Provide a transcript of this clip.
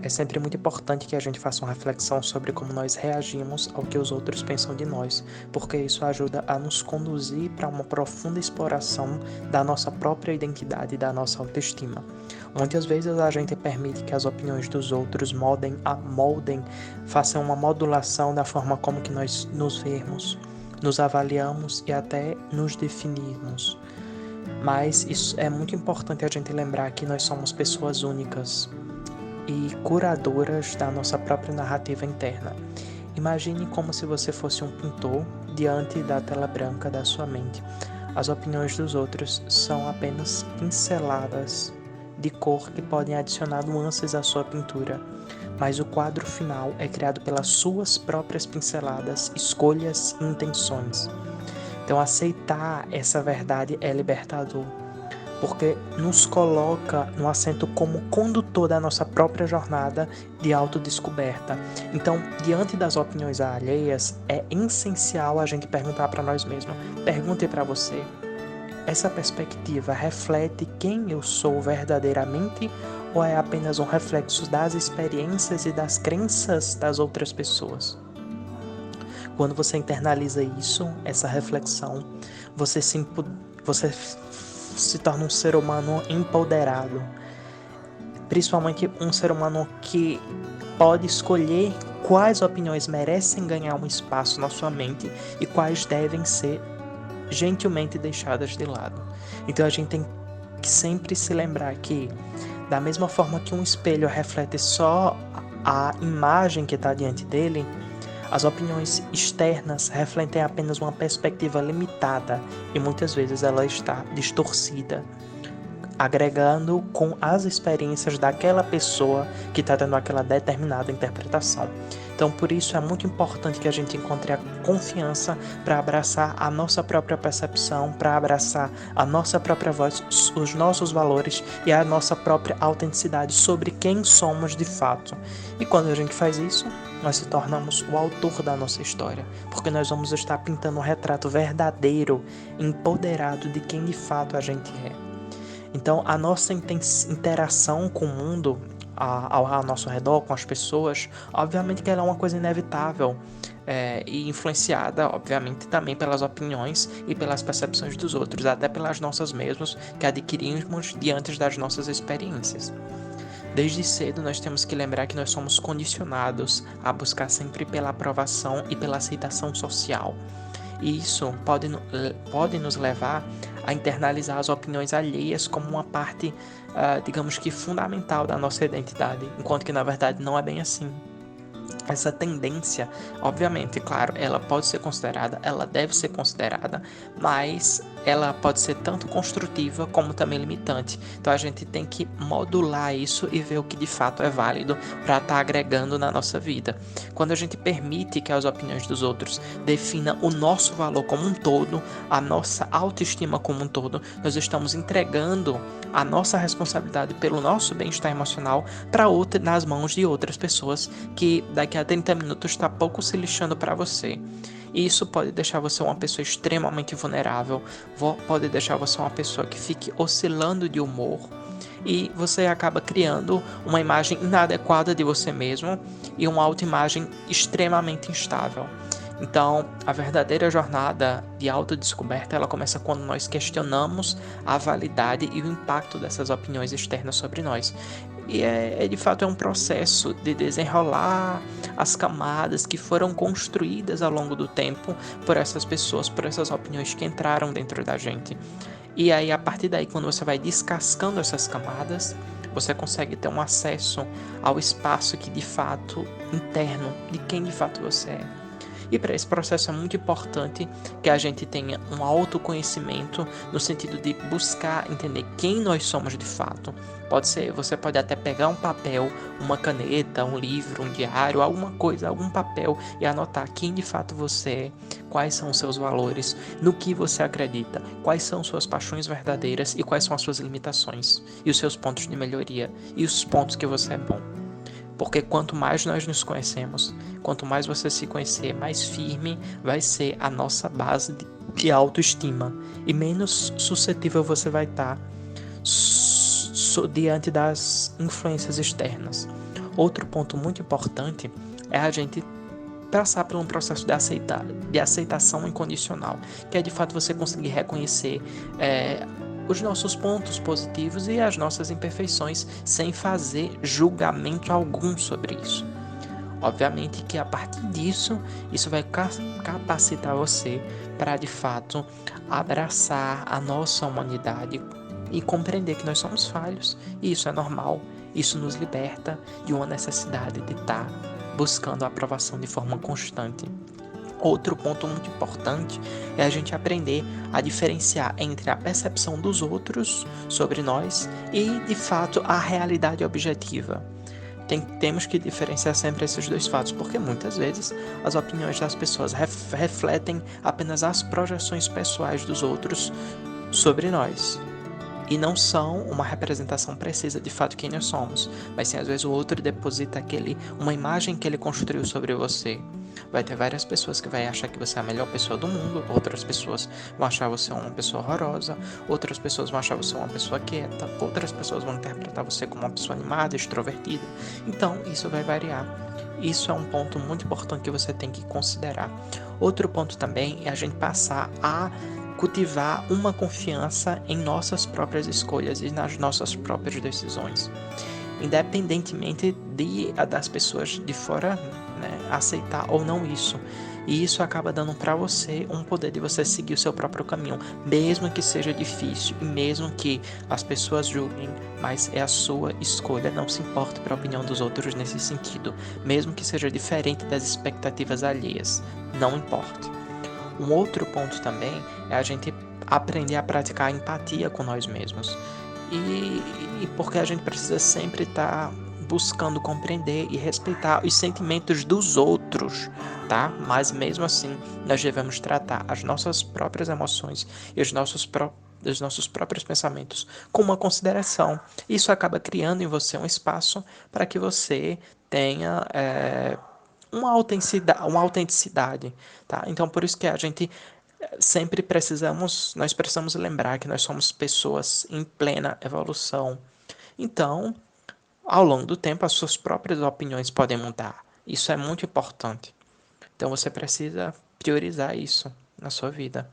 é sempre muito importante que a gente faça uma reflexão sobre como nós reagimos ao que os outros pensam de nós, porque isso ajuda a nos conduzir para uma profunda exploração da nossa própria identidade e da nossa autoestima. Muitas vezes a gente permite que as opiniões dos outros moldem, façam uma modulação da forma como que nós nos vemos, nos avaliamos e até nos definirmos. Mas isso é muito importante a gente lembrar que nós somos pessoas únicas e curadoras da nossa própria narrativa interna. Imagine como se você fosse um pintor diante da tela branca da sua mente. As opiniões dos outros são apenas pinceladas de cor que podem adicionar nuances à sua pintura, mas o quadro final é criado pelas suas próprias pinceladas, escolhas e intenções. Então, aceitar essa verdade é libertador, porque nos coloca no assento como condutor da nossa própria jornada de autodescoberta. Então, diante das opiniões alheias, é essencial a gente perguntar para nós mesmos. Pergunte para você: essa perspectiva reflete quem eu sou verdadeiramente ou é apenas um reflexo das experiências e das crenças das outras pessoas? Quando você internaliza isso, essa reflexão, você se torna um ser humano empoderado, principalmente um ser humano que pode escolher quais opiniões merecem ganhar um espaço na sua mente e quais devem ser gentilmente deixadas de lado. Então a gente tem que sempre se lembrar que, da mesma forma que um espelho reflete só a imagem que está diante dele, as opiniões externas refletem apenas uma perspectiva limitada e muitas vezes ela está distorcida, agregando com as experiências daquela pessoa que está tendo aquela determinada interpretação. Então, por isso é muito importante que a gente encontre a confiança para abraçar a nossa própria percepção, para abraçar a nossa própria voz, os nossos valores e a nossa própria autenticidade sobre quem somos de fato. E quando a gente faz isso, nós se tornamos o autor da nossa história, porque nós vamos estar pintando um retrato verdadeiro, empoderado de quem de fato a gente é. Então, a nossa interação com o mundo, ao nosso redor, com as pessoas, obviamente que ela é uma coisa inevitável, e influenciada, obviamente, também pelas opiniões e pelas percepções dos outros, até pelas nossas mesmas, que adquirimos diante das nossas experiências. Desde cedo, nós temos que lembrar que nós somos condicionados a buscar sempre pela aprovação e pela aceitação social. E isso pode nos levar a internalizar as opiniões alheias como uma parte, digamos que fundamental da nossa identidade, enquanto que na verdade não é bem assim. Essa tendência, obviamente, claro, ela pode ser considerada, ela deve ser considerada, mas ela pode ser tanto construtiva como também limitante. Então a gente tem que modular isso e ver o que de fato é válido para estar agregando na nossa vida. Quando a gente permite que as opiniões dos outros definam o nosso valor como um todo, a nossa autoestima como um todo, nós estamos entregando a nossa responsabilidade pelo nosso bem-estar emocional nas mãos de outras pessoas que daqui a 30 minutos está pouco se lixando para você. E isso pode deixar você uma pessoa extremamente vulnerável, pode deixar você uma pessoa que fique oscilando de humor, e você acaba criando uma imagem inadequada de você mesmo e uma autoimagem extremamente instável. Então, a verdadeira jornada de autodescoberta, ela começa quando nós questionamos a validade e o impacto dessas opiniões externas sobre nós. E de fato um processo de desenrolar as camadas que foram construídas ao longo do tempo por essas pessoas, por essas opiniões que entraram dentro da gente. E aí, a partir daí, quando você vai descascando essas camadas, você consegue ter um acesso ao espaço que de fato interno, de quem de fato você é. E para esse processo é muito importante que a gente tenha um autoconhecimento no sentido de buscar entender quem nós somos de fato. Você pode até pegar um papel, uma caneta, um livro, um diário, alguma coisa, algum papel e anotar quem de fato você é, quais são os seus valores, no que você acredita, quais são suas paixões verdadeiras e quais são as suas limitações e os seus pontos de melhoria e os pontos que você é bom. Porque quanto mais nós nos conhecemos, quanto mais você se conhecer, mais firme vai ser a nossa base de autoestima e menos suscetível você vai estar diante das influências externas. Outro ponto muito importante é a gente passar por um processo de aceitação incondicional, que é de fato você conseguir reconhecer os nossos pontos positivos e as nossas imperfeições sem fazer julgamento algum sobre isso. Obviamente que a partir disso, isso vai capacitar você para de fato abraçar a nossa humanidade e compreender que nós somos falhos, e isso é normal. Isso nos liberta de uma necessidade de estar buscando a aprovação de forma constante. Outro ponto muito importante é a gente aprender a diferenciar entre a percepção dos outros sobre nós e, de fato, a realidade objetiva. Temos que diferenciar sempre esses dois fatos, porque muitas vezes as opiniões das pessoas refletem apenas as projeções pessoais dos outros sobre nós e não são uma representação precisa de fato quem nós somos, mas sim às vezes o outro deposita uma imagem que ele construiu sobre você. Vai ter várias pessoas que vai achar que você é a melhor pessoa do mundo, outras pessoas vão achar você uma pessoa horrorosa, outras pessoas vão achar você uma pessoa quieta, outras pessoas vão interpretar você como uma pessoa animada, extrovertida. Então, isso vai variar. Isso é um ponto muito importante que você tem que considerar. Outro ponto também é a gente passar a cultivar uma confiança em nossas próprias escolhas e nas nossas próprias decisões, independentemente das pessoas de fora, né, aceitar ou não isso. E isso acaba dando para você um poder de você seguir o seu próprio caminho, mesmo que seja difícil e mesmo que as pessoas julguem, mas é a sua escolha, não se importe para a opinião dos outros nesse sentido, mesmo que seja diferente das expectativas alheias, não importe. Um outro ponto também é a gente aprender a praticar a empatia com nós mesmos. E porque a gente precisa sempre estar buscando compreender e respeitar os sentimentos dos outros, tá? Mas mesmo assim, nós devemos tratar as nossas próprias emoções e os nossos próprios pensamentos com uma consideração. Isso acaba criando em você um espaço para que você tenha uma autenticidade, tá? Então, por isso que a gente nós precisamos lembrar que nós somos pessoas em plena evolução. Então, ao longo do tempo, as suas próprias opiniões podem mudar. Isso é muito importante. Então, você precisa priorizar isso na sua vida.